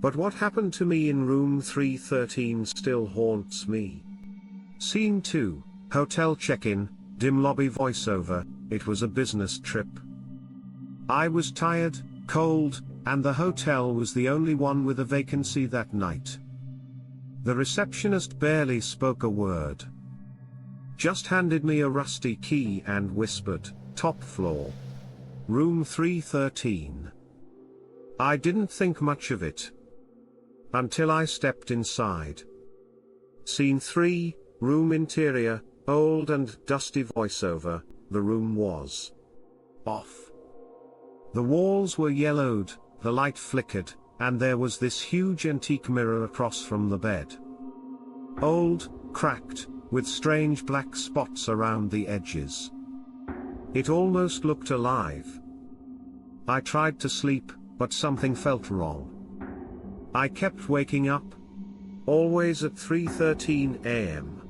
But what happened to me in room 313 still haunts me. Scene 2, hotel check-in, dim lobby voiceover. It was a business trip. I was tired, cold, and the hotel was the only one with a vacancy that night. The receptionist barely spoke a word. Just handed me a rusty key and whispered, "Top floor. Room 313. I didn't think much of it. Until I stepped inside. Scene 3, room interior, old and dusty voiceover. The room was off. The walls were yellowed, the light flickered, and there was this huge antique mirror across from the bed. Old, cracked, with strange black spots around the edges. It almost looked alive. I tried to sleep, but something felt wrong. I kept waking up. Always at 3:13 a.m.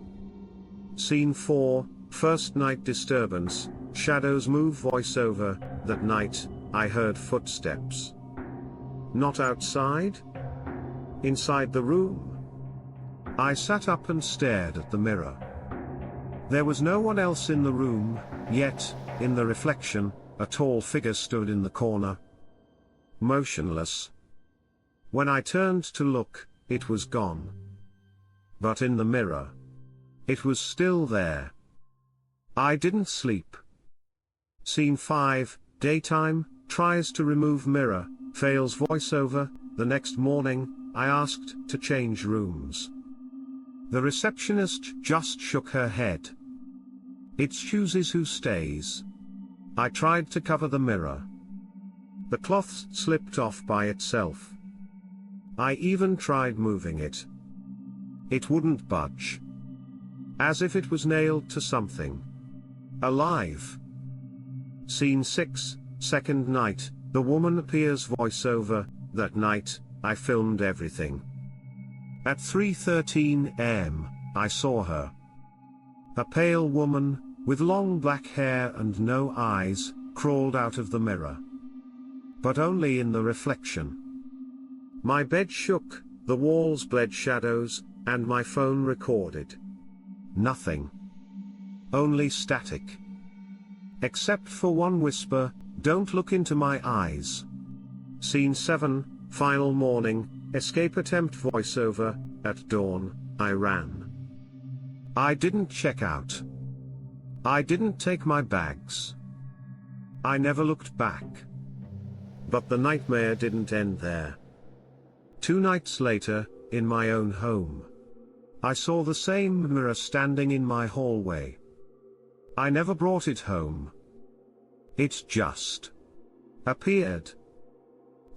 Scene 4, first night disturbance, shadows move voiceover. That night, I heard footsteps. Not outside? Inside the room. I sat up and stared at the mirror. There was no one else in the room, yet, in the reflection, a tall figure stood in the corner. Motionless. When I turned to look, it was gone. But in the mirror, it was still there. I didn't sleep. Scene 5, daytime, tries to remove mirror, fails voiceover. The next morning, I asked to change rooms. The receptionist just shook her head. It chooses who stays. I tried to cover the mirror. The cloth slipped off by itself. I even tried moving it. It wouldn't budge. As if it was nailed to something. Alive. Scene 6, second night, the woman appears voiceover. That night, I filmed everything. At 3:13 a.m., I saw her. A pale woman, with long black hair and no eyes, crawled out of the mirror. But only in the reflection. My bed shook, the walls bled shadows, and my phone recorded. Nothing. Only static. Except for one whisper, "Don't look into my eyes." Scene 7, final morning, escape attempt voiceover. At dawn, I ran. I didn't check out. I didn't take my bags. I never looked back. But the nightmare didn't end there. 2 nights later, in my own home, I saw the same mirror standing in my hallway. I never brought it home. It just appeared.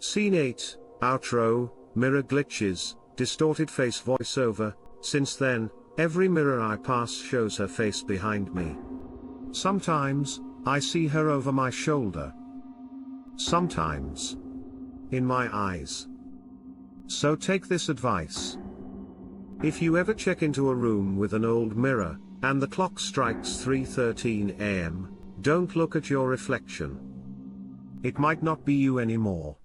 Scene 8, outro, mirror glitches, distorted face voiceover. Since then, every mirror I pass shows her face behind me. Sometimes, I see her over my shoulder. Sometimes, in my eyes. So take this advice. If you ever check into a room with an old mirror, and the clock strikes 3:13 a.m., don't look at your reflection. It might not be you anymore.